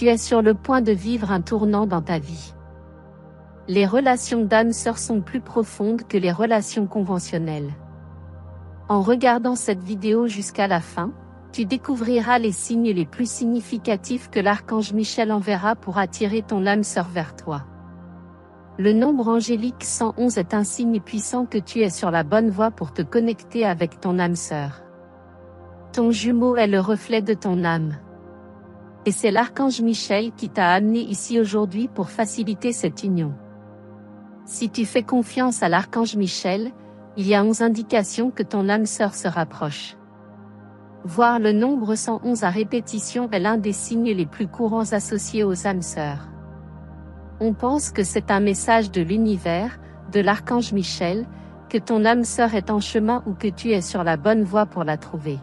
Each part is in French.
Tu es sur le point de vivre un tournant dans ta vie. Les relations d'âme-sœur sont plus profondes que les relations conventionnelles. En regardant cette vidéo jusqu'à la fin, tu découvriras les signes les plus significatifs que l'archange Michel enverra pour attirer ton âme-sœur vers toi. Le nombre angélique 111 est un signe puissant que tu es sur la bonne voie pour te connecter avec ton âme-sœur. Ton jumeau est le reflet de ton âme. Et c'est l'archange Michel qui t'a amené ici aujourd'hui pour faciliter cette union. Si tu fais confiance à l'archange Michel, il y a 11 indications que ton âme-sœur se rapproche. Voir le nombre 111 à répétition est l'un des signes les plus courants associés aux âmes-sœurs. On pense que c'est un message de l'univers, de l'archange Michel, que ton âme-sœur est en chemin ou que tu es sur la bonne voie pour la trouver.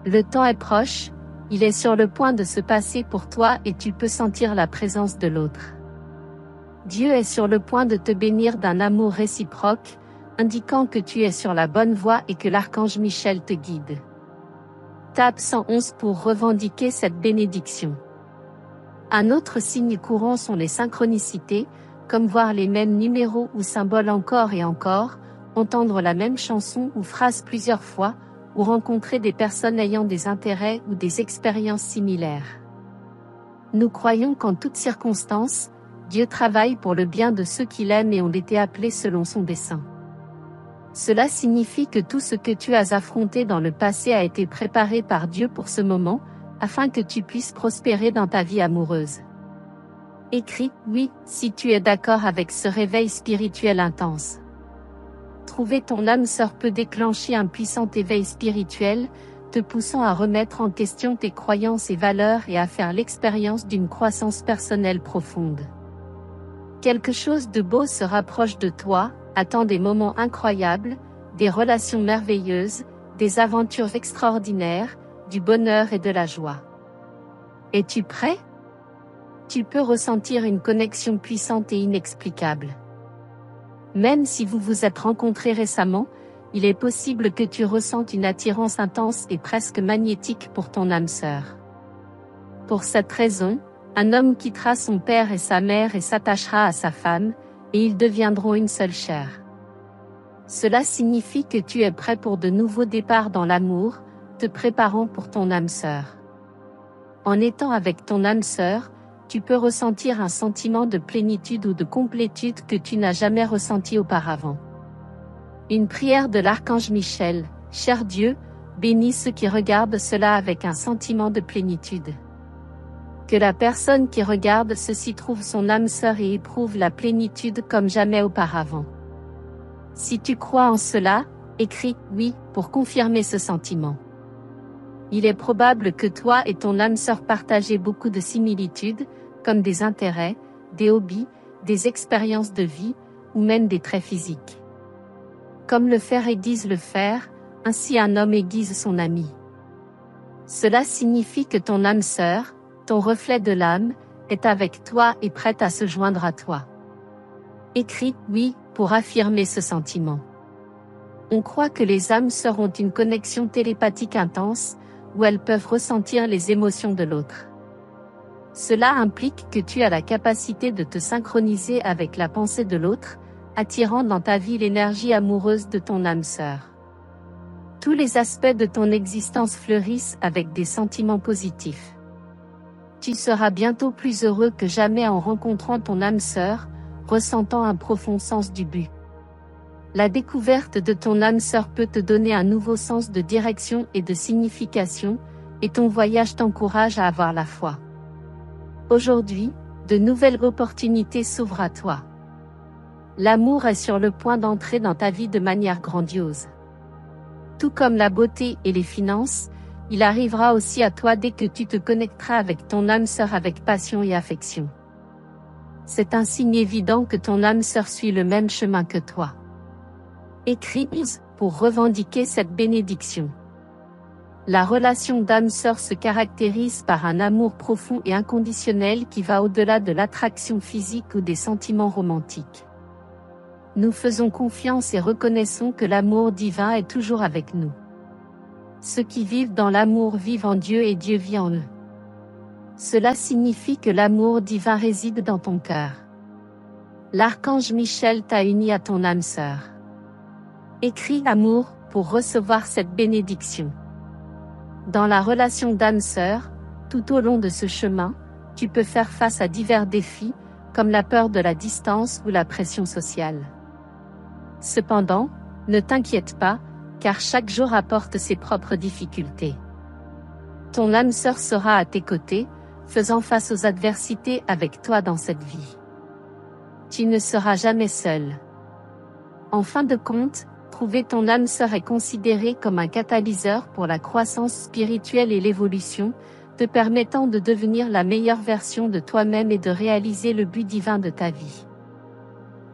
Le temps est proche, il est sur le point de se passer pour toi et tu peux sentir la présence de l'autre. Dieu est sur le point de te bénir d'un amour réciproque, indiquant que tu es sur la bonne voie et que l'archange Michel te guide. Tape 111 pour revendiquer cette bénédiction. Un autre signe courant sont les synchronicités, comme voir les mêmes numéros ou symboles encore et encore, entendre la même chanson ou phrase plusieurs fois, ou rencontrer des personnes ayant des intérêts ou des expériences similaires. Nous croyons qu'en toutes circonstances, Dieu travaille pour le bien de ceux qu'il aime et ont été appelés selon son dessein. Cela signifie que tout ce que tu as affronté dans le passé a été préparé par Dieu pour ce moment, afin que tu puisses prospérer dans ta vie amoureuse. Écris « Oui » si tu es d'accord avec ce réveil spirituel intense. Trouver ton âme-sœur peut déclencher un puissant éveil spirituel, te poussant à remettre en question tes croyances et valeurs et à faire l'expérience d'une croissance personnelle profonde. Quelque chose de beau se rapproche de toi, attend des moments incroyables, des relations merveilleuses, des aventures extraordinaires, du bonheur et de la joie. Es-tu prêt? Tu peux ressentir une connexion puissante et inexplicable. Même si vous vous êtes rencontrés récemment, il est possible que tu ressentes une attirance intense et presque magnétique pour ton âme-sœur. Pour cette raison, un homme quittera son père et sa mère et s'attachera à sa femme, et ils deviendront une seule chair. Cela signifie que tu es prêt pour de nouveaux départs dans l'amour, te préparant pour ton âme-sœur. En étant avec ton âme-sœur, tu peux ressentir un sentiment de plénitude ou de complétude que tu n'as jamais ressenti auparavant. Une prière de l'archange Michel, cher Dieu, bénis ceux qui regardent cela avec un sentiment de plénitude. Que la personne qui regarde ceci trouve son âme-sœur et éprouve la plénitude comme jamais auparavant. Si tu crois en cela, écris « oui » pour confirmer ce sentiment. Il est probable que toi et ton âme-sœur partagez beaucoup de similitudes, comme des intérêts, des hobbies, des expériences de vie, ou même des traits physiques. Comme le fer aiguise le fer, ainsi un homme aiguise son ami. Cela signifie que ton âme-sœur, ton reflet de l'âme, est avec toi et prête à se joindre à toi. Écris « oui » pour affirmer ce sentiment. On croit que les âmes-sœurs ont une connexion télépathique intense, où elles peuvent ressentir les émotions de l'autre. Cela implique que tu as la capacité de te synchroniser avec la pensée de l'autre, attirant dans ta vie l'énergie amoureuse de ton âme-sœur. Tous les aspects de ton existence fleurissent avec des sentiments positifs. Tu seras bientôt plus heureux que jamais en rencontrant ton âme-sœur, ressentant un profond sens du but. La découverte de ton âme-sœur peut te donner un nouveau sens de direction et de signification, et ton voyage t'encourage à avoir la foi. Aujourd'hui, de nouvelles opportunités s'ouvrent à toi. L'amour est sur le point d'entrer dans ta vie de manière grandiose. Tout comme la beauté et les finances, il arrivera aussi à toi dès que tu te connecteras avec ton âme-sœur avec passion et affection. C'est un signe évident que ton âme-sœur suit le même chemin que toi. Écris pour revendiquer cette bénédiction. La relation d'âme-sœur se caractérise par un amour profond et inconditionnel qui va au-delà de l'attraction physique ou des sentiments romantiques. Nous faisons confiance et reconnaissons que l'amour divin est toujours avec nous. Ceux qui vivent dans l'amour vivent en Dieu et Dieu vit en eux. Cela signifie que l'amour divin réside dans ton cœur. L'archange Michel t'a uni à ton âme sœur. Écris amour pour recevoir cette bénédiction. Dans la relation d'âme sœur, tout au long de ce chemin, tu peux faire face à divers défis, comme la peur de la distance ou la pression sociale. Cependant, ne t'inquiète pas, car chaque jour apporte ses propres difficultés. Ton âme sœur sera à tes côtés, faisant face aux adversités avec toi dans cette vie. Tu ne seras jamais seul. En fin de compte, trouver ton âme sœur est considéré comme un catalyseur pour la croissance spirituelle et l'évolution, te permettant de devenir la meilleure version de toi-même et de réaliser le but divin de ta vie.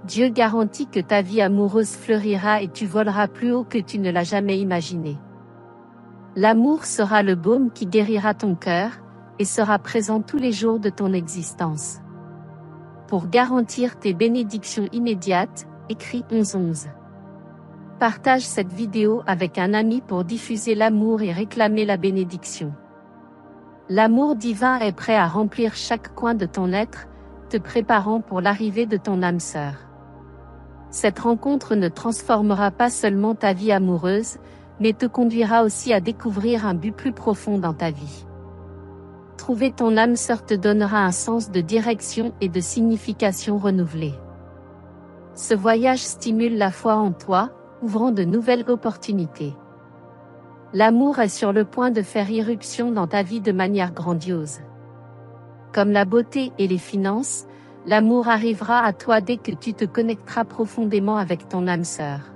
Dieu garantit que ta vie amoureuse fleurira et tu voleras plus haut que tu ne l'as jamais imaginé. L'amour sera le baume qui guérira ton cœur, et sera présent tous les jours de ton existence. Pour garantir tes bénédictions immédiates, écris 1111. Partage cette vidéo avec un ami pour diffuser l'amour et réclamer la bénédiction. L'amour divin est prêt à remplir chaque coin de ton être, te préparant pour l'arrivée de ton âme sœur. Cette rencontre ne transformera pas seulement ta vie amoureuse, mais te conduira aussi à découvrir un but plus profond dans ta vie. Trouver ton âme sœur te donnera un sens de direction et de signification renouvelée. Ce voyage stimule la foi en toi, ouvrant de nouvelles opportunités. L'amour est sur le point de faire irruption dans ta vie de manière grandiose. Comme la beauté et les finances, l'amour arrivera à toi dès que tu te connecteras profondément avec ton âme sœur.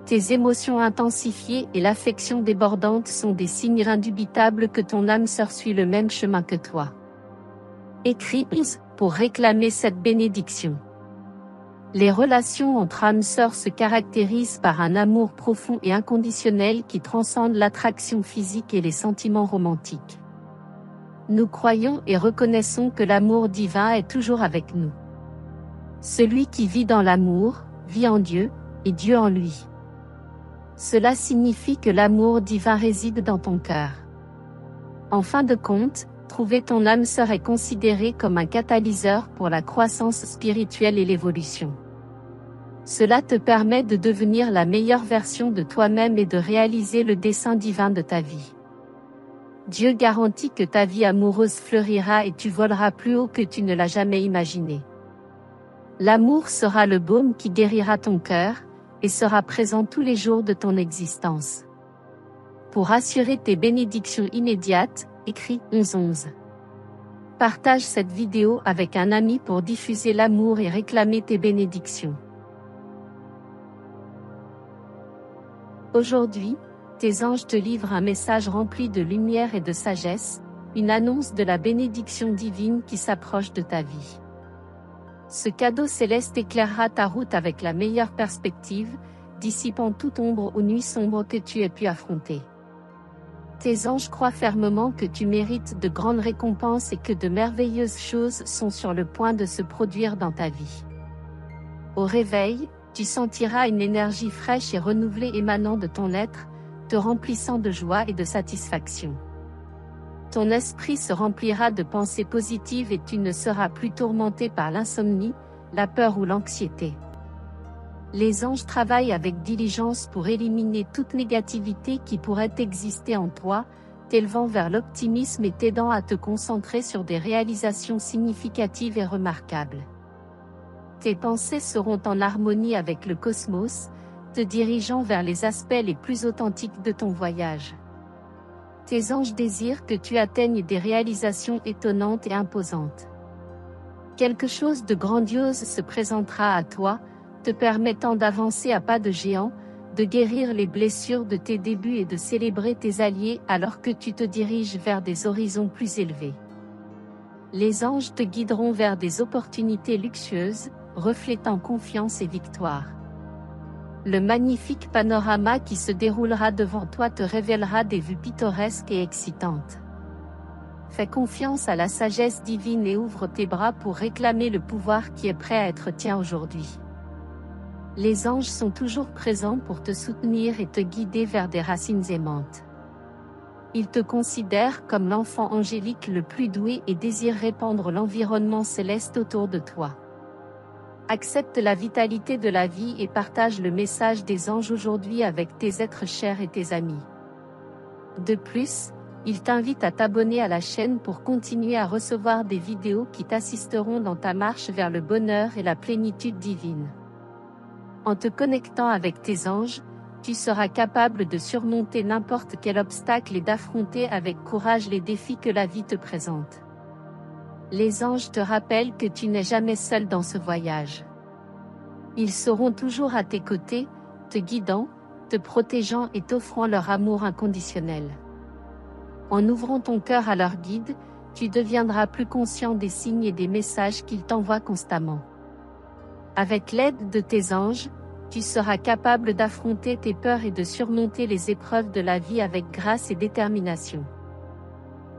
Tes émotions intensifiées et l'affection débordante sont des signes indubitables que ton âme sœur suit le même chemin que toi. Écris pour réclamer cette bénédiction. Les relations entre âmes sœurs se caractérisent par un amour profond et inconditionnel qui transcende l'attraction physique et les sentiments romantiques. Nous croyons et reconnaissons que l'amour divin est toujours avec nous. Celui qui vit dans l'amour, vit en Dieu, et Dieu en lui. Cela signifie que l'amour divin réside dans ton cœur. En fin de compte, trouver ton âme sœur est considéré comme un catalyseur pour la croissance spirituelle et l'évolution. Cela te permet de devenir la meilleure version de toi-même et de réaliser le dessein divin de ta vie. Dieu garantit que ta vie amoureuse fleurira et tu voleras plus haut que tu ne l'as jamais imaginé. L'amour sera le baume qui guérira ton cœur, et sera présent tous les jours de ton existence. Pour assurer tes bénédictions immédiates, écris 1111. Partage cette vidéo avec un ami pour diffuser l'amour et réclamer tes bénédictions. Aujourd'hui, tes anges te livrent un message rempli de lumière et de sagesse, une annonce de la bénédiction divine qui s'approche de ta vie. Ce cadeau céleste éclairera ta route avec la meilleure perspective, dissipant toute ombre ou nuit sombre que tu aies pu affronter. Tes anges croient fermement que tu mérites de grandes récompenses et que de merveilleuses choses sont sur le point de se produire dans ta vie. Au réveil, tu sentiras une énergie fraîche et renouvelée émanant de ton être, te remplissant de joie et de satisfaction. Ton esprit se remplira de pensées positives et tu ne seras plus tourmenté par l'insomnie, la peur ou l'anxiété. Les anges travaillent avec diligence pour éliminer toute négativité qui pourrait exister en toi, t'élevant vers l'optimisme et t'aidant à te concentrer sur des réalisations significatives et remarquables. Tes pensées seront en harmonie avec le cosmos, te dirigeant vers les aspects les plus authentiques de ton voyage. Tes anges désirent que tu atteignes des réalisations étonnantes et imposantes. Quelque chose de grandiose se présentera à toi, te permettant d'avancer à pas de géant, de guérir les blessures de tes débuts et de célébrer tes alliés alors que tu te diriges vers des horizons plus élevés. Les anges te guideront vers des opportunités luxueuses, reflétant confiance et victoire. Le magnifique panorama qui se déroulera devant toi te révélera des vues pittoresques et excitantes. Fais confiance à la sagesse divine et ouvre tes bras pour réclamer le pouvoir qui est prêt à être tien aujourd'hui. Les anges sont toujours présents pour te soutenir et te guider vers des racines aimantes. Ils te considèrent comme l'enfant angélique le plus doué et désirent répandre l'environnement céleste autour de toi. Accepte la vitalité de la vie et partage le message des anges aujourd'hui avec tes êtres chers et tes amis. De plus, ils t'invitent à t'abonner à la chaîne pour continuer à recevoir des vidéos qui t'assisteront dans ta marche vers le bonheur et la plénitude divine. En te connectant avec tes anges, tu seras capable de surmonter n'importe quel obstacle et d'affronter avec courage les défis que la vie te présente. Les anges te rappellent que tu n'es jamais seul dans ce voyage. Ils seront toujours à tes côtés, te guidant, te protégeant et t'offrant leur amour inconditionnel. En ouvrant ton cœur à leur guide, tu deviendras plus conscient des signes et des messages qu'ils t'envoient constamment. Avec l'aide de tes anges, tu seras capable d'affronter tes peurs et de surmonter les épreuves de la vie avec grâce et détermination.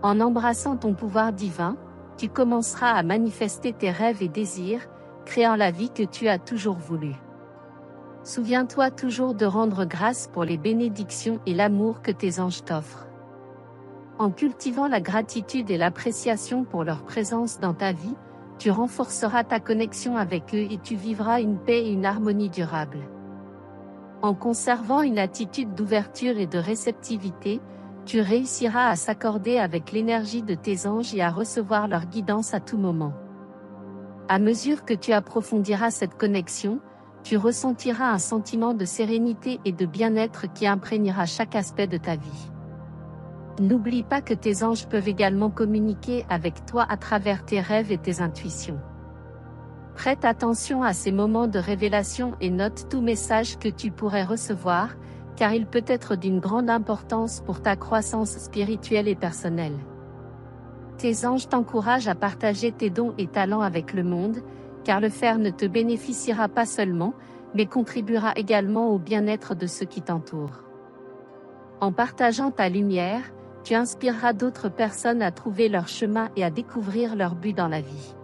En embrassant ton pouvoir divin, tu commenceras à manifester tes rêves et désirs, créant la vie que tu as toujours voulu. Souviens-toi toujours de rendre grâce pour les bénédictions et l'amour que tes anges t'offrent. En cultivant la gratitude et l'appréciation pour leur présence dans ta vie, tu renforceras ta connexion avec eux et tu vivras une paix et une harmonie durable. En conservant une attitude d'ouverture et de réceptivité, tu réussiras à s'accorder avec l'énergie de tes anges et à recevoir leur guidance à tout moment. À mesure que tu approfondiras cette connexion, tu ressentiras un sentiment de sérénité et de bien-être qui imprégnera chaque aspect de ta vie. N'oublie pas que tes anges peuvent également communiquer avec toi à travers tes rêves et tes intuitions. Prête attention à ces moments de révélation et note tout message que tu pourrais recevoir, car il peut être d'une grande importance pour ta croissance spirituelle et personnelle. Tes anges t'encouragent à partager tes dons et talents avec le monde, car le faire ne te bénéficiera pas seulement, mais contribuera également au bien-être de ceux qui t'entourent. En partageant ta lumière, tu inspireras d'autres personnes à trouver leur chemin et à découvrir leur but dans la vie.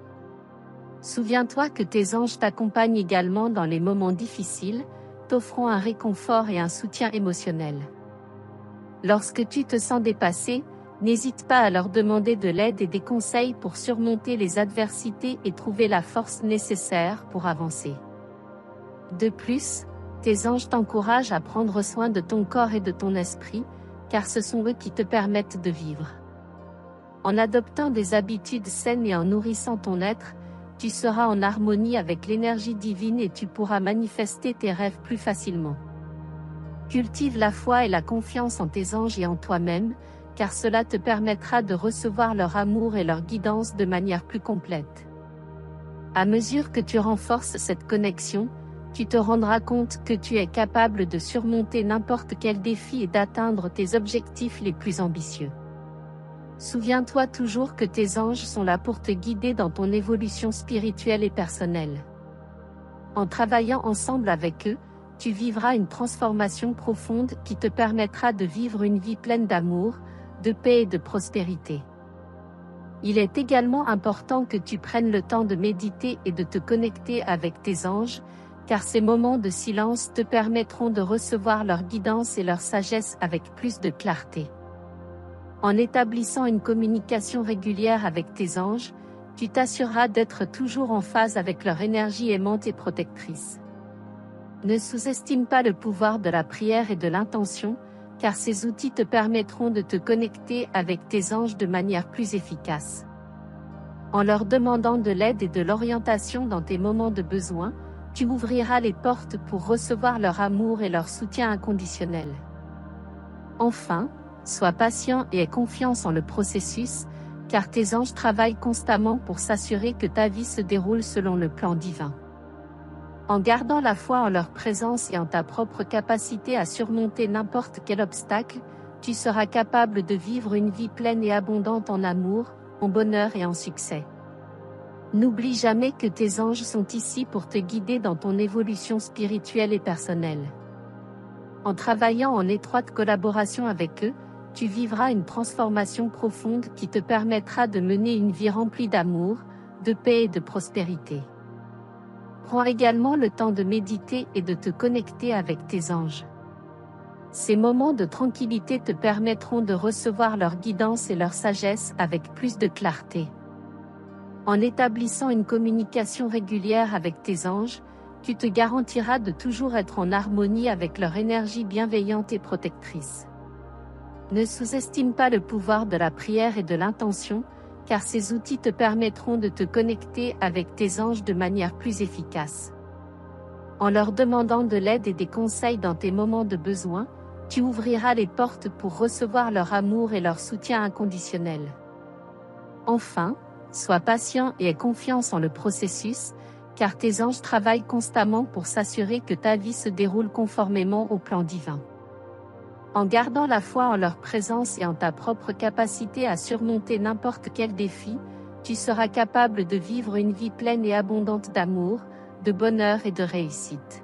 Souviens-toi que tes anges t'accompagnent également dans les moments difficiles, t'offrant un réconfort et un soutien émotionnel. Lorsque tu te sens dépassé, n'hésite pas à leur demander de l'aide et des conseils pour surmonter les adversités et trouver la force nécessaire pour avancer. De plus, tes anges t'encouragent à prendre soin de ton corps et de ton esprit, car ce sont eux qui te permettent de vivre. En adoptant des habitudes saines et en nourrissant ton être, tu seras en harmonie avec l'énergie divine et tu pourras manifester tes rêves plus facilement. Cultive la foi et la confiance en tes anges et en toi-même, car cela te permettra de recevoir leur amour et leur guidance de manière plus complète. À mesure que tu renforces cette connexion, tu te rendras compte que tu es capable de surmonter n'importe quel défi et d'atteindre tes objectifs les plus ambitieux. Souviens-toi toujours que tes anges sont là pour te guider dans ton évolution spirituelle et personnelle. En travaillant ensemble avec eux, tu vivras une transformation profonde qui te permettra de vivre une vie pleine d'amour, de paix et de prospérité. Il est également important que tu prennes le temps de méditer et de te connecter avec tes anges, car ces moments de silence te permettront de recevoir leur guidance et leur sagesse avec plus de clarté. En établissant une communication régulière avec tes anges, tu t'assureras d'être toujours en phase avec leur énergie aimante et protectrice. Ne sous-estime pas le pouvoir de la prière et de l'intention, car ces outils te permettront de te connecter avec tes anges de manière plus efficace. En leur demandant de l'aide et de l'orientation dans tes moments de besoin, tu ouvriras les portes pour recevoir leur amour et leur soutien inconditionnel. Enfin, sois patient et aie confiance en le processus, car tes anges travaillent constamment pour s'assurer que ta vie se déroule selon le plan divin. En gardant la foi en leur présence et en ta propre capacité à surmonter n'importe quel obstacle, tu seras capable de vivre une vie pleine et abondante en amour, en bonheur et en succès. N'oublie jamais que tes anges sont ici pour te guider dans ton évolution spirituelle et personnelle. En travaillant en étroite collaboration avec eux, tu vivras une transformation profonde qui te permettra de mener une vie remplie d'amour, de paix et de prospérité. Prends également le temps de méditer et de te connecter avec tes anges. Ces moments de tranquillité te permettront de recevoir leur guidance et leur sagesse avec plus de clarté. En établissant une communication régulière avec tes anges, tu te garantiras de toujours être en harmonie avec leur énergie bienveillante et protectrice. Ne sous-estime pas le pouvoir de la prière et de l'intention, car ces outils te permettront de te connecter avec tes anges de manière plus efficace. En leur demandant de l'aide et des conseils dans tes moments de besoin, tu ouvriras les portes pour recevoir leur amour et leur soutien inconditionnel. Enfin, sois patient et aie confiance en le processus, car tes anges travaillent constamment pour s'assurer que ta vie se déroule conformément au plan divin. En gardant la foi en leur présence et en ta propre capacité à surmonter n'importe quel défi, tu seras capable de vivre une vie pleine et abondante d'amour, de bonheur et de réussite.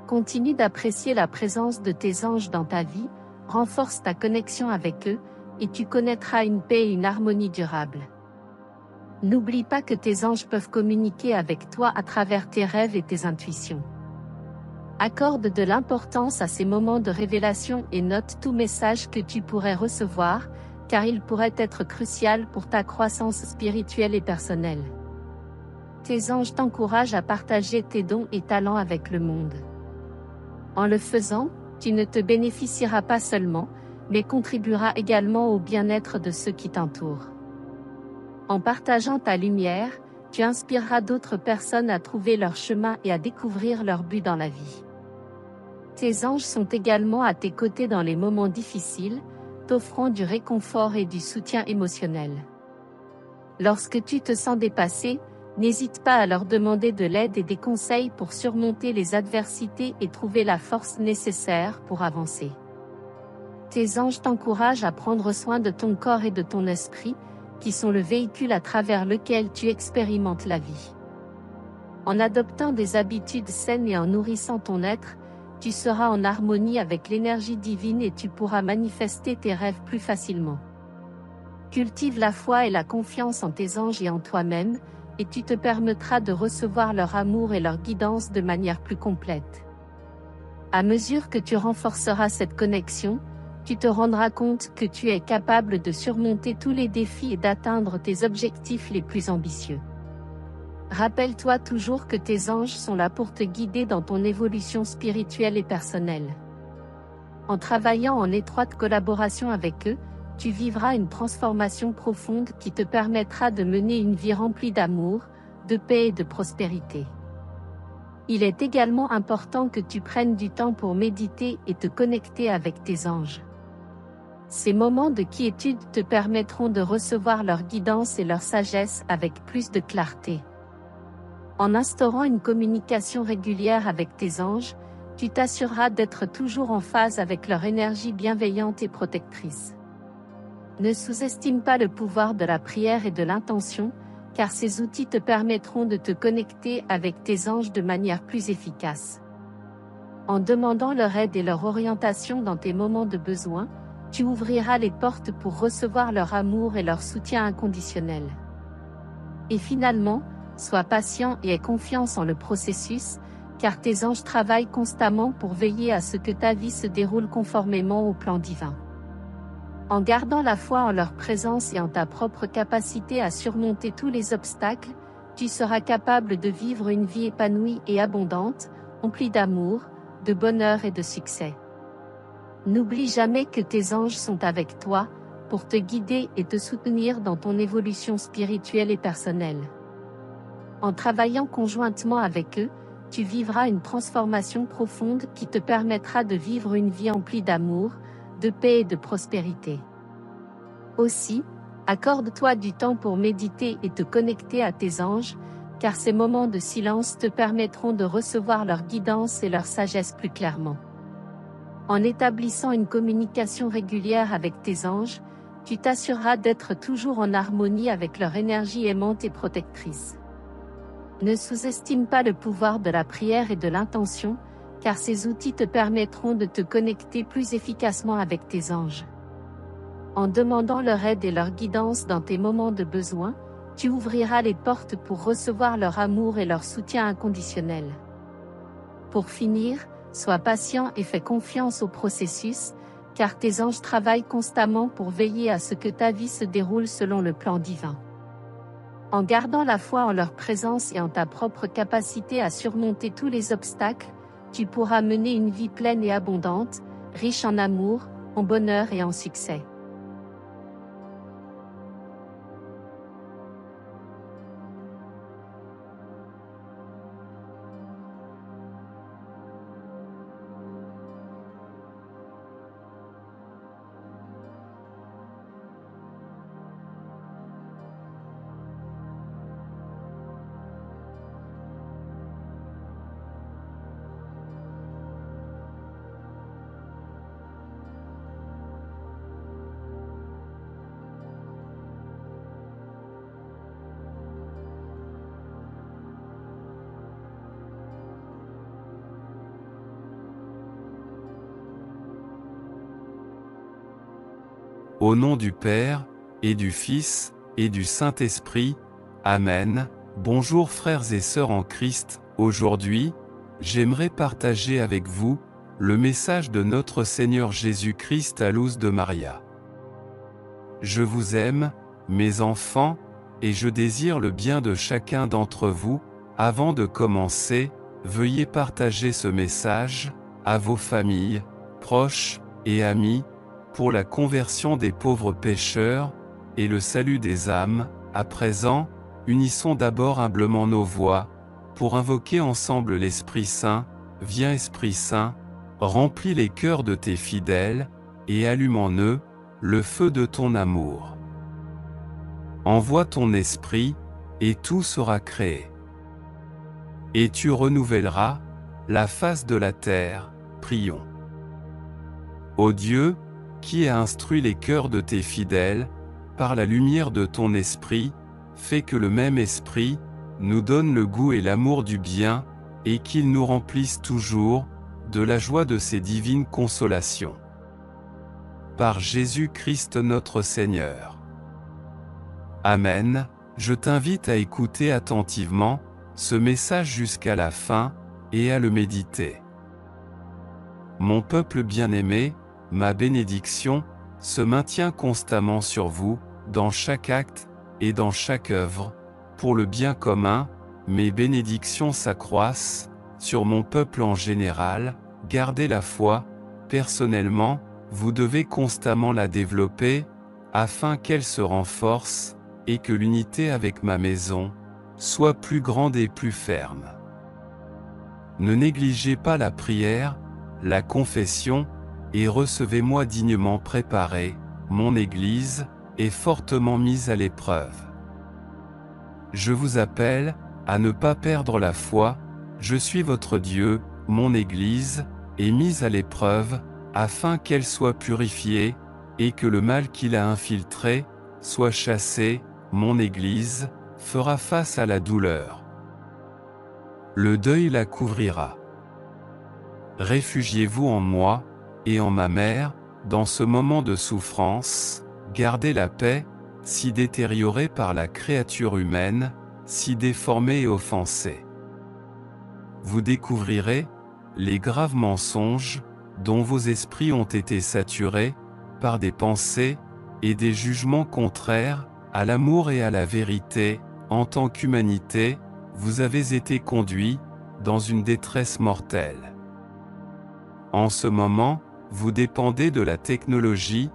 Continue d'apprécier la présence de tes anges dans ta vie, renforce ta connexion avec eux, et tu connaîtras une paix et une harmonie durables. N'oublie pas que tes anges peuvent communiquer avec toi à travers tes rêves et tes intuitions. Accorde de l'importance à ces moments de révélation et note tout message que tu pourrais recevoir, car il pourrait être crucial pour ta croissance spirituelle et personnelle. Tes anges t'encouragent à partager tes dons et talents avec le monde. En le faisant, tu ne te bénéficieras pas seulement, mais contribueras également au bien-être de ceux qui t'entourent. En partageant ta lumière, tu inspireras d'autres personnes à trouver leur chemin et à découvrir leur but dans la vie. Tes anges sont également à tes côtés dans les moments difficiles, t'offrant du réconfort et du soutien émotionnel. Lorsque tu te sens dépassé, n'hésite pas à leur demander de l'aide et des conseils pour surmonter les adversités et trouver la force nécessaire pour avancer. Tes anges t'encouragent à prendre soin de ton corps et de ton esprit, qui sont le véhicule à travers lequel tu expérimentes la vie. En adoptant des habitudes saines et en nourrissant ton être, tu seras en harmonie avec l'énergie divine et tu pourras manifester tes rêves plus facilement. Cultive la foi et la confiance en tes anges et en toi-même, et tu te permettras de recevoir leur amour et leur guidance de manière plus complète. À mesure que tu renforceras cette connexion, tu te rendras compte que tu es capable de surmonter tous les défis et d'atteindre tes objectifs les plus ambitieux. Rappelle-toi toujours que tes anges sont là pour te guider dans ton évolution spirituelle et personnelle. En travaillant en étroite collaboration avec eux, tu vivras une transformation profonde qui te permettra de mener une vie remplie d'amour, de paix et de prospérité. Il est également important que tu prennes du temps pour méditer et te connecter avec tes anges. Ces moments de quiétude te permettront de recevoir leur guidance et leur sagesse avec plus de clarté. En instaurant une communication régulière avec tes anges, tu t'assureras d'être toujours en phase avec leur énergie bienveillante et protectrice. Ne sous-estime pas le pouvoir de la prière et de l'intention, car ces outils te permettront de te connecter avec tes anges de manière plus efficace. En demandant leur aide et leur orientation dans tes moments de besoin, tu ouvriras les portes pour recevoir leur amour et leur soutien inconditionnel. Et finalement, sois patient et aie confiance en le processus, car tes anges travaillent constamment pour veiller à ce que ta vie se déroule conformément au plan divin. En gardant la foi en leur présence et en ta propre capacité à surmonter tous les obstacles, tu seras capable de vivre une vie épanouie et abondante, emplie d'amour, de bonheur et de succès. N'oublie jamais que tes anges sont avec toi, pour te guider et te soutenir dans ton évolution spirituelle et personnelle. En travaillant conjointement avec eux, tu vivras une transformation profonde qui te permettra de vivre une vie emplie d'amour, de paix et de prospérité. Aussi, accorde-toi du temps pour méditer et te connecter à tes anges, car ces moments de silence te permettront de recevoir leur guidance et leur sagesse plus clairement. En établissant une communication régulière avec tes anges, tu t'assureras d'être toujours en harmonie avec leur énergie aimante et protectrice. Ne sous-estime pas le pouvoir de la prière et de l'intention, car ces outils te permettront de te connecter plus efficacement avec tes anges. En demandant leur aide et leur guidance dans tes moments de besoin, tu ouvriras les portes pour recevoir leur amour et leur soutien inconditionnel. Pour finir, Sois patient et fais confiance au processus, car tes anges travaillent constamment pour veiller à ce que ta vie se déroule selon le plan divin. En gardant la foi en leur présence et en ta propre capacité à surmonter tous les obstacles, tu pourras mener une vie pleine et abondante, riche en amour, en bonheur et en succès. Au nom du Père, et du Fils, et du Saint-Esprit, Amen. Bonjour frères et sœurs en Christ, aujourd'hui, j'aimerais partager avec vous, le message de notre Seigneur Jésus-Christ à l'ouste de Maria. Je vous aime, mes enfants, et je désire le bien de chacun d'entre vous. Avant de commencer, veuillez partager ce message, à vos familles, proches, et amis, pour la conversion des pauvres pécheurs, et le salut des âmes. À présent, unissons d'abord humblement nos voix, pour invoquer ensemble l'Esprit Saint. Viens Esprit Saint, remplis les cœurs de tes fidèles, et allume en eux, le feu de ton amour. Envoie ton Esprit, et tout sera créé. Et tu renouvelleras, la face de la terre. Prions. Ô Dieu, qui a instruit les cœurs de tes fidèles, par la lumière de ton esprit, fais que le même esprit, nous donne le goût et l'amour du bien, et qu'il nous remplisse toujours, de la joie de ses divines consolations. Par Jésus-Christ notre Seigneur. Amen. Je t'invite à écouter attentivement, ce message jusqu'à la fin, et à le méditer. Mon peuple bien-aimé, ma bénédiction se maintient constamment sur vous, dans chaque acte, et dans chaque œuvre. Pour le bien commun, mes bénédictions s'accroissent, sur mon peuple en général. Gardez la foi, personnellement, vous devez constamment la développer, afin qu'elle se renforce, et que l'unité avec ma maison, soit plus grande et plus ferme. Ne négligez pas la prière, la confession, et recevez-moi dignement préparé. Mon Église est fortement mise à l'épreuve. Je vous appelle à ne pas perdre la foi. Je suis votre Dieu. Mon Église est mise à l'épreuve, afin qu'elle soit purifiée, et que le mal qui l'a infiltrée soit chassé. Mon Église fera face à la douleur. Le deuil la couvrira. Réfugiez-vous en moi, et en ma mère, dans ce moment de souffrance. Gardez la paix, si détériorée par la créature humaine, si déformée et offensée. Vous découvrirez les graves mensonges, dont vos esprits ont été saturés, par des pensées, et des jugements contraires, à l'amour et à la vérité. En tant qu'humanité, vous avez été conduits, dans une détresse mortelle. En ce moment, vous dépendez de la technologie,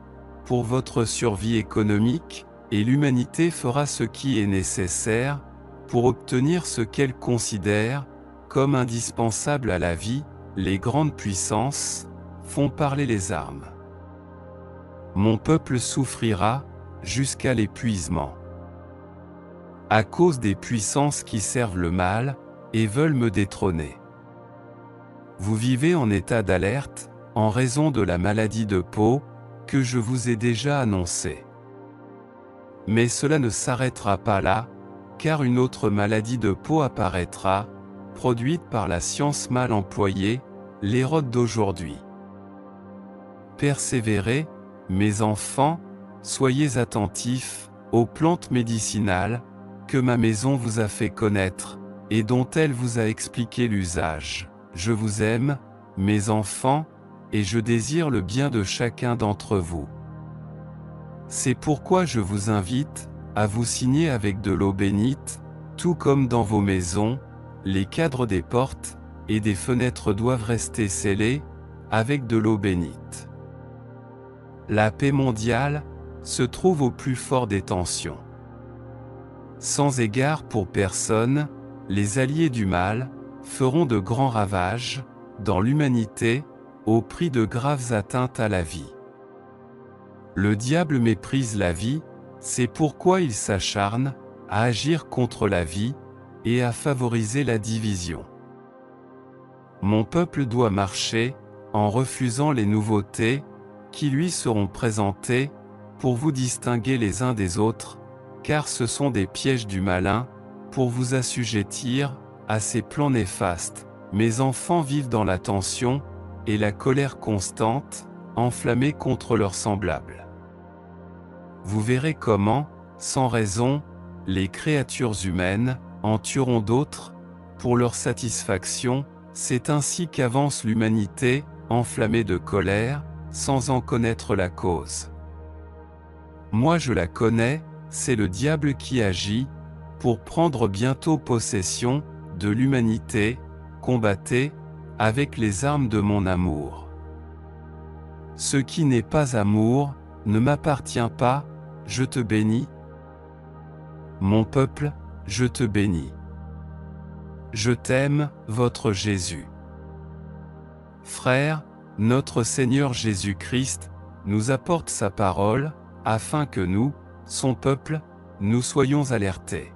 pour votre survie économique, et l'humanité fera ce qui est nécessaire, pour obtenir ce qu'elle considère, comme indispensable à la vie. Les grandes puissances, font parler les armes. Mon peuple souffrira, jusqu'à l'épuisement. À cause des puissances qui servent le mal, et veulent me détrôner. Vous vivez en état d'alerte, en raison de la maladie de peau, que je vous ai déjà annoncée. Mais cela ne s'arrêtera pas là, car une autre maladie de peau apparaîtra, produite par la science mal employée, l'Hérode d'aujourd'hui. Persévérez, mes enfants, soyez attentifs aux plantes médicinales que ma maison vous a fait connaître, et dont elle vous a expliqué l'usage. Je vous aime, mes enfants, et je désire le bien de chacun d'entre vous. C'est pourquoi je vous invite à vous signer avec de l'eau bénite, tout comme dans vos maisons, les cadres des portes et des fenêtres doivent rester scellés avec de l'eau bénite. La paix mondiale se trouve au plus fort des tensions. Sans égard pour personne, les alliés du mal feront de grands ravages dans l'humanité au prix de graves atteintes à la vie. Le diable méprise la vie, c'est pourquoi il s'acharne à agir contre la vie et à favoriser la division. Mon peuple doit marcher en refusant les nouveautés qui lui seront présentées pour vous distinguer les uns des autres, car ce sont des pièges du malin pour vous assujettir à ses plans néfastes. Mes enfants vivent dans la tension et la colère constante, enflammés contre leurs semblables. Vous verrez comment, sans raison, les créatures humaines en tueront d'autres pour leur satisfaction. C'est ainsi qu'avance l'humanité, enflammée de colère, sans en connaître la cause. Moi je la connais, c'est le diable qui agit, pour prendre bientôt possession de l'humanité. Combattez avec les armes de mon amour. Ce qui n'est pas amour ne m'appartient pas, je te bénis. Mon peuple, je te bénis. Je t'aime, votre Jésus. Frères, notre Seigneur Jésus-Christ nous apporte sa parole, afin que nous, son peuple, nous soyons alertés.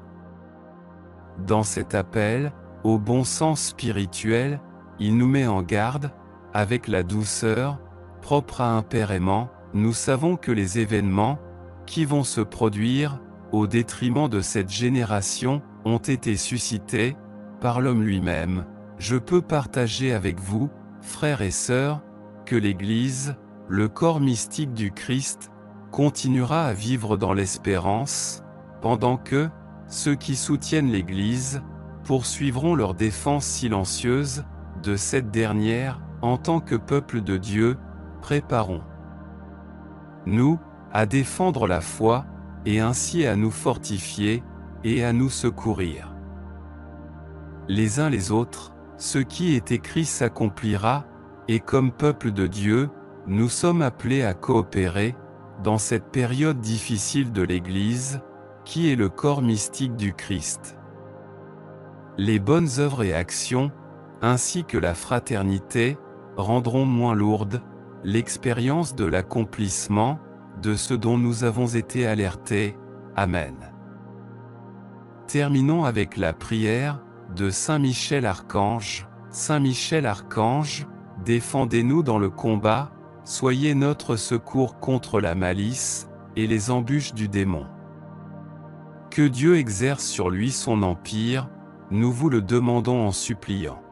Dans cet appel, au bon sens spirituel, il nous met en garde, avec la douceur propre à un père aimant. Nous savons que les événements qui vont se produire, au détriment de cette génération, ont été suscités par l'homme lui-même. Je peux partager avec vous, frères et sœurs, que l'Église, le corps mystique du Christ, continuera à vivre dans l'espérance, pendant que ceux qui soutiennent l'Église poursuivront leur défense silencieuse de cette dernière. En tant que peuple de Dieu, préparons nous à défendre la foi, et ainsi à nous fortifier et à nous secourir les uns les autres. Ce qui est écrit s'accomplira, et comme peuple de Dieu, nous sommes appelés à coopérer dans cette période difficile de l'Église, qui est le corps mystique du Christ. Les bonnes œuvres et actions, ainsi que la fraternité, rendront moins lourde l'expérience de l'accomplissement de ce dont nous avons été alertés. Amen. Terminons avec la prière de Saint Michel Archange. Saint Michel Archange, défendez-nous dans le combat, soyez notre secours contre la malice et les embûches du démon. Que Dieu exerce sur lui son empire, nous vous le demandons en suppliant.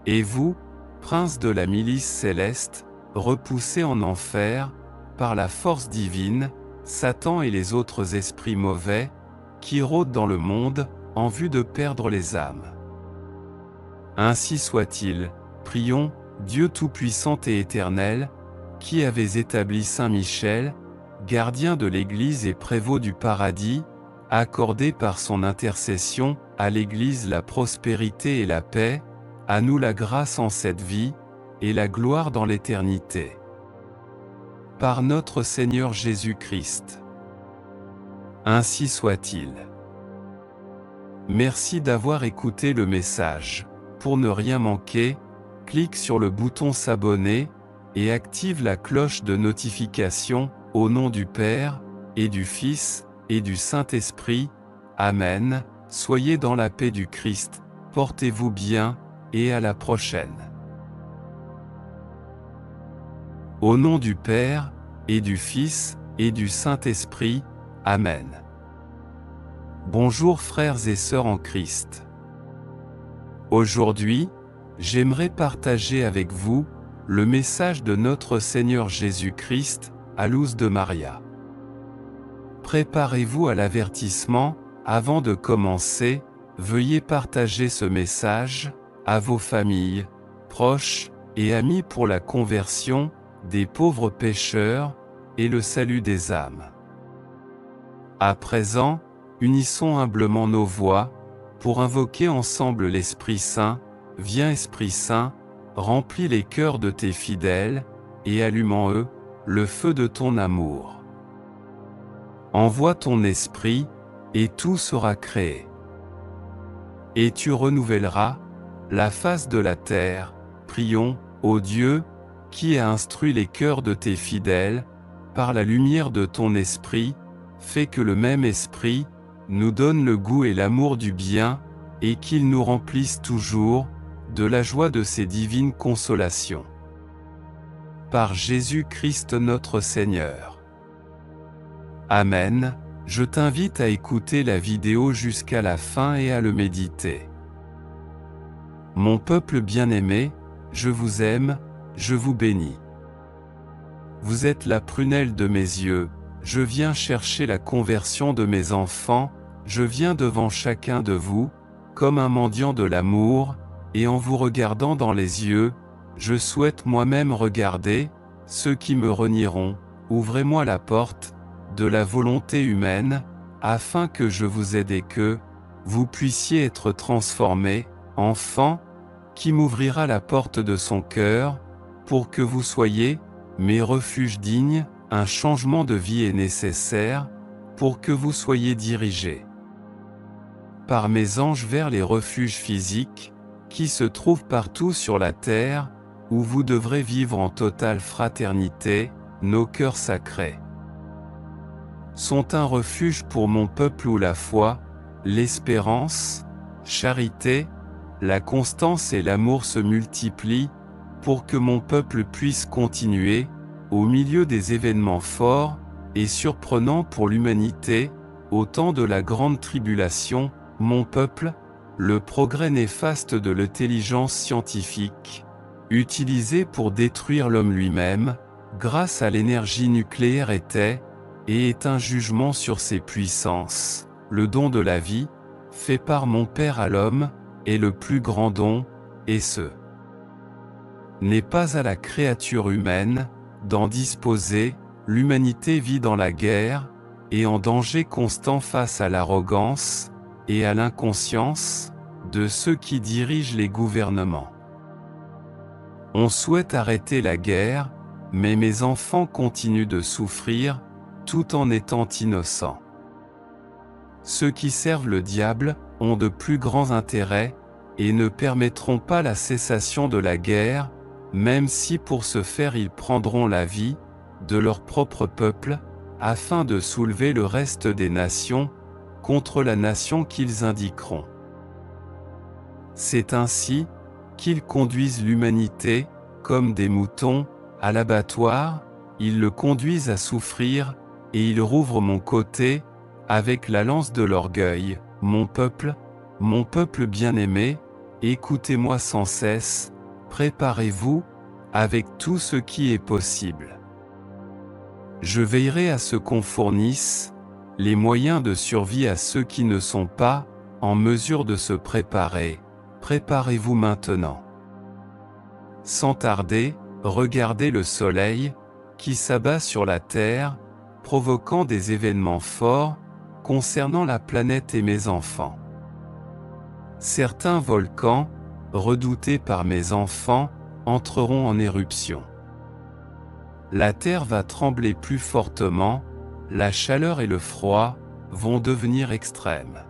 Et vous, prince de la milice céleste, repoussez en enfer, par la force divine, Satan et les autres esprits mauvais, qui rôdent dans le monde, en vue de perdre les âmes. Ainsi soit-il, prions, Dieu Tout-Puissant et Éternel, qui avez établi Saint Michel, gardien de l'Église et prévôt du paradis, accordez par son intercession à l'Église la prospérité et la paix, à nous la grâce en cette vie, et la gloire dans l'éternité. Par notre Seigneur Jésus-Christ. Ainsi soit-il. Merci d'avoir écouté le message. Pour ne rien manquer, clique sur le bouton s'abonner, et active la cloche de notification, au nom du Père, et du Fils, et du Saint-Esprit. Amen. Soyez dans la paix du Christ, portez-vous bien, et à la prochaine. Au nom du Père, et du Fils, et du Saint-Esprit. Amen. Bonjour frères et sœurs en Christ. Aujourd'hui, j'aimerais partager avec vous le message de notre Seigneur Jésus-Christ à Luz de Maria. Préparez-vous à l'avertissement. Avant de commencer, veuillez partager ce message à vos familles, proches et amis pour la conversion des pauvres pécheurs et le salut des âmes. À présent, unissons humblement nos voix pour invoquer ensemble l'Esprit Saint. Viens Esprit Saint, remplis les cœurs de tes fidèles et allume en eux le feu de ton amour. Envoie ton esprit, et tout sera créé. Et tu renouvelleras la face de la terre. Prions, ô Dieu, qui a instruit les cœurs de tes fidèles, par la lumière de ton esprit, fais que le même esprit nous donne le goût et l'amour du bien, et qu'il nous remplisse toujours de la joie de ses divines consolations. Par Jésus-Christ notre Seigneur. Amen. Je t'invite à écouter la vidéo jusqu'à la fin et à le méditer. Mon peuple bien-aimé, je vous aime, je vous bénis. Vous êtes la prunelle de mes yeux, je viens chercher la conversion de mes enfants, je viens devant chacun de vous, comme un mendiant de l'amour, et en vous regardant dans les yeux, je souhaite moi-même regarder ceux qui me renieront. Ouvrez-moi la porte de la volonté humaine, afin que je vous aide et que vous puissiez être transformés, enfant, qui m'ouvrira la porte de son cœur, pour que vous soyez mes refuges dignes. Un changement de vie est nécessaire, pour que vous soyez dirigés par mes anges vers les refuges physiques, qui se trouvent partout sur la terre, où vous devrez vivre en totale fraternité. Nos cœurs sacrés sont un refuge pour mon peuple où la foi, l'espérance, charité, la constance et l'amour se multiplient, pour que mon peuple puisse continuer, au milieu des événements forts et surprenants pour l'humanité, au temps de la grande tribulation. Mon peuple, le progrès néfaste de l'intelligence scientifique, utilisé pour détruire l'homme lui-même, grâce à l'énergie nucléaire était, et est un jugement sur ses puissances. Le don de la vie, fait par mon Père à l'homme, est le plus grand don, et ce n'est pas à la créature humaine d'en disposer. L'humanité vit dans la guerre, et en danger constant face à l'arrogance et à l'inconscience de ceux qui dirigent les gouvernements. On souhaite arrêter la guerre, mais mes enfants continuent de souffrir, tout en étant innocents. Ceux qui servent le diable ont de plus grands intérêts, et ne permettront pas la cessation de la guerre, même si pour ce faire ils prendront la vie de leur propre peuple, afin de soulever le reste des nations contre la nation qu'ils indiqueront. C'est ainsi qu'ils conduisent l'humanité, comme des moutons, à l'abattoir. Ils le conduisent à souffrir, et ils rouvrent mon côté, avec la lance de l'orgueil. Mon peuple bien-aimé, écoutez-moi sans cesse, préparez-vous, avec tout ce qui est possible. Je veillerai à ce qu'on fournisse les moyens de survie à ceux qui ne sont pas en mesure de se préparer. Préparez-vous maintenant. Sans tarder, regardez le soleil qui s'abat sur la terre, provoquant des événements forts concernant la planète et mes enfants. Certains volcans, redoutés par mes enfants, entreront en éruption. La terre va trembler plus fortement, la chaleur et le froid vont devenir extrêmes.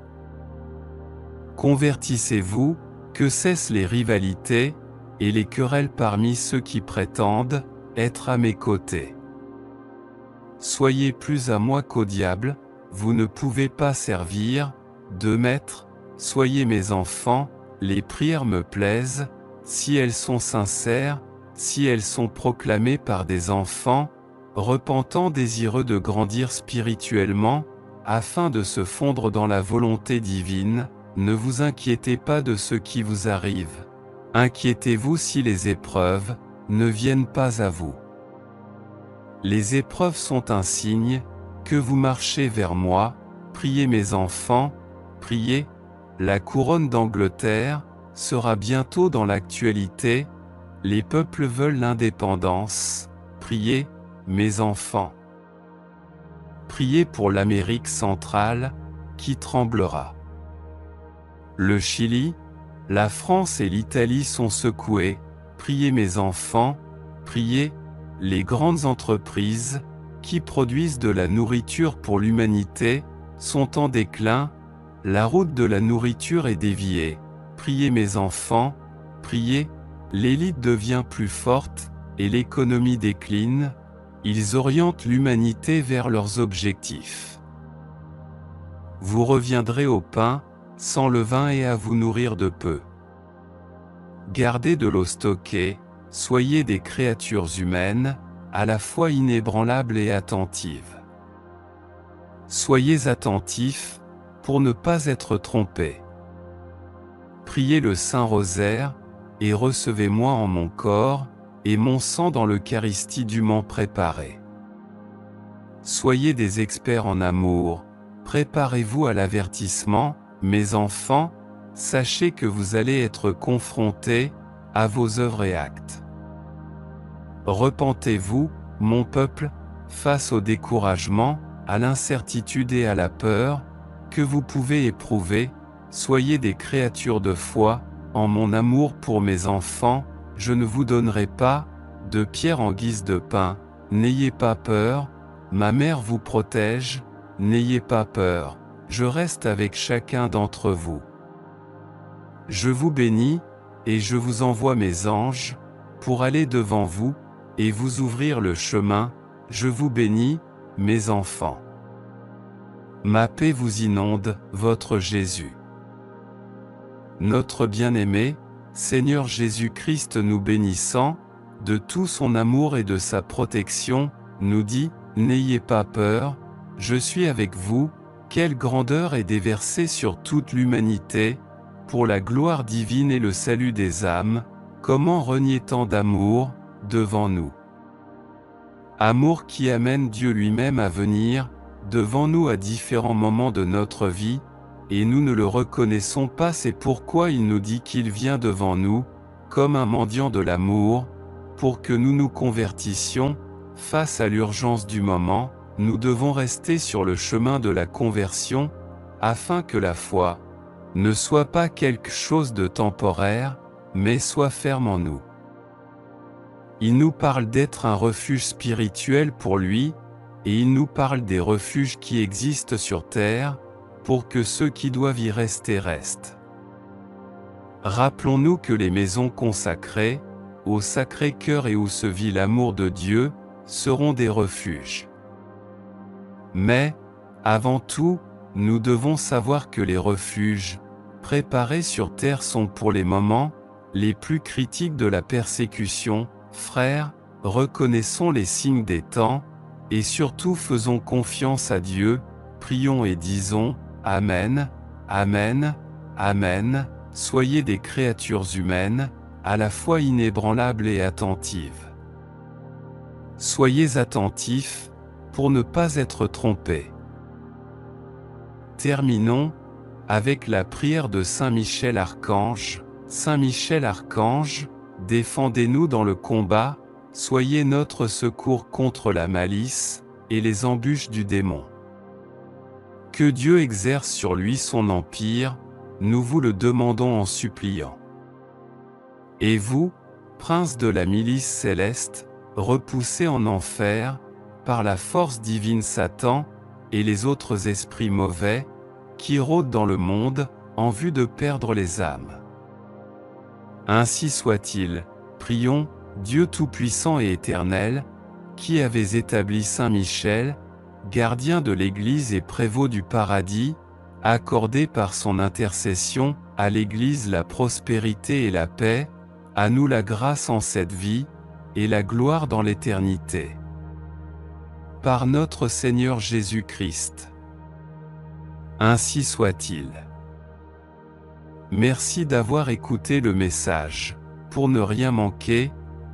Convertissez-vous, que cessent les rivalités et les querelles parmi ceux qui prétendent être à mes côtés. Soyez plus à moi qu'au diable, vous ne pouvez pas servir deux maîtres. Soyez mes enfants, les prières me plaisent, si elles sont sincères, si elles sont proclamées par des enfants, repentants désireux de grandir spirituellement, afin de se fondre dans la volonté divine. Ne vous inquiétez pas de ce qui vous arrive. Inquiétez-vous si les épreuves ne viennent pas à vous. Les épreuves sont un signe que vous marchez vers moi. Priez mes enfants, priez. La couronne d'Angleterre sera bientôt dans l'actualité, Les peuples veulent l'indépendance. Priez, mes enfants. Priez pour l'Amérique centrale, qui tremblera. Le Chili, la France et l'Italie sont secoués. Priez mes enfants, priez, les grandes entreprises, qui produisent de la nourriture pour l'humanité, sont en déclin, la route de la nourriture est déviée. Priez mes enfants, priez, l'élite devient plus forte, et l'économie décline, ils orientent l'humanité vers leurs objectifs. Vous reviendrez au pain, sans levain et à vous nourrir de peu. Gardez de l'eau stockée, soyez des créatures humaines, à la fois inébranlables et attentives. Soyez attentifs, pour ne pas être trompés. Priez le Saint-Rosaire, et recevez-moi en mon corps, et mon sang dans l'Eucharistie dûment préparée. Soyez des experts en amour, préparez-vous à l'avertissement, mes enfants, sachez que vous allez être confrontés à vos œuvres et actes. Repentez-vous, mon peuple, face au découragement, à l'incertitude et à la peur, que vous pouvez éprouver, soyez des créatures de foi, en mon amour pour mes enfants, je ne vous donnerai pas de pierre en guise de pain, n'ayez pas peur, ma mère vous protège, n'ayez pas peur, je reste avec chacun d'entre vous. Je vous bénis, et je vous envoie mes anges, pour aller devant vous, et vous ouvrir le chemin, je vous bénis, mes enfants. Ma paix vous inonde, votre Jésus. Notre bien-aimé, Seigneur Jésus-Christ nous bénissant, de tout son amour et de sa protection, nous dit, n'ayez pas peur, je suis avec vous, quelle grandeur est déversée sur toute l'humanité, pour la gloire divine et le salut des âmes, comment renier tant d'amour, devant nous. Amour qui amène Dieu lui-même à venir, devant nous à différents moments de notre vie, et nous ne le reconnaissons pas, c'est pourquoi il nous dit qu'il vient devant nous, comme un mendiant de l'amour, pour que nous nous convertissions, face à l'urgence du moment, nous devons rester sur le chemin de la conversion, afin que la foi ne soit pas quelque chose de temporaire, mais soit ferme en nous. Il nous parle d'être un refuge spirituel pour lui, et il nous parle des refuges qui existent sur terre, pour que ceux qui doivent y rester restent. Rappelons-nous que les maisons consacrées, au Sacré-Cœur et où se vit l'amour de Dieu, seront des refuges. Mais, avant tout, nous devons savoir que les refuges, préparés sur terre sont pour les moments les plus critiques de la persécution. Frères, reconnaissons les signes des temps, et surtout faisons confiance à Dieu, prions et disons, Amen, Amen, Amen, soyez des créatures humaines, à la fois inébranlables et attentives. Soyez attentifs, pour ne pas être trompés. Terminons avec la prière de Saint Michel Archange. Saint Michel Archange, défendez-nous dans le combat, soyez notre secours contre la malice et les embûches du démon. Que Dieu exerce sur lui son empire, nous vous le demandons en suppliant. Et vous, prince de la milice céleste, repoussez en enfer, par la force divine Satan, et les autres esprits mauvais, qui rôdent dans le monde, en vue de perdre les âmes. Ainsi soit-il, prions, Dieu Tout-Puissant et Éternel, qui avez établi Saint Michel, gardien de l'Église et prévôt du paradis, accordez par son intercession, à l'Église la prospérité et la paix, à nous la grâce en cette vie, et la gloire dans l'éternité. Par notre Seigneur Jésus-Christ. Ainsi soit-il. Merci d'avoir écouté le message. Pour ne rien manquer,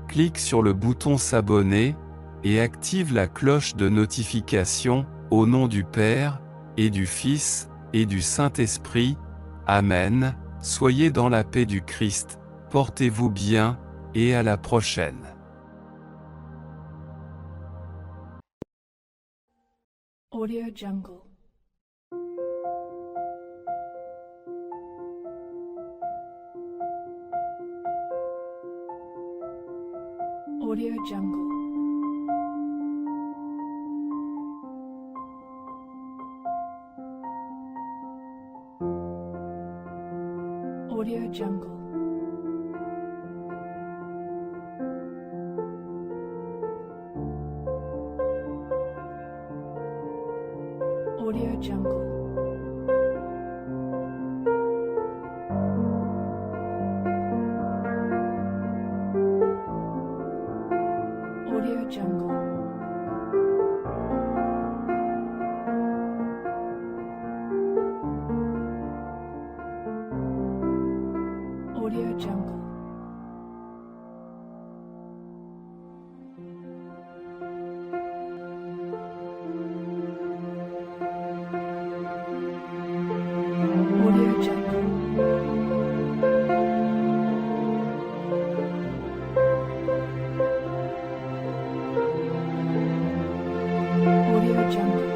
clique sur le bouton s'abonner, et active la cloche de notification, au nom du Père, et du Fils, et du Saint-Esprit. Amen. Soyez dans la paix du Christ, portez-vous bien, et à la prochaine. Audio Jungle. Audio Jungle. Audio Jungle. Audio Jungle. Audio Jungle. Audio Jungle. Audio Jungle. Audio Jungle.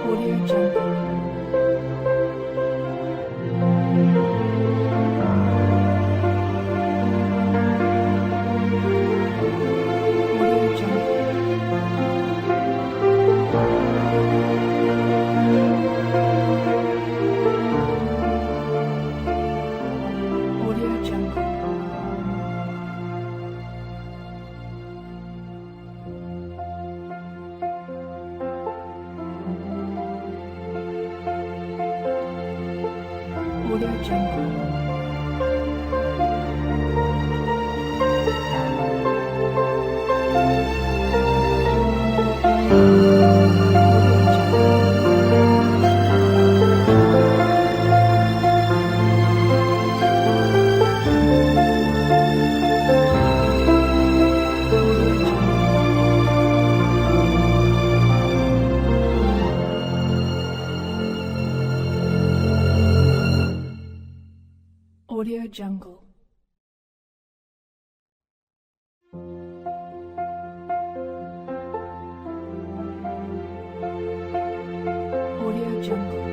Audio Jungle. Audio Jungle. Audio Jungle. Audio Jungle. Audio Jungle. Audio Jungle.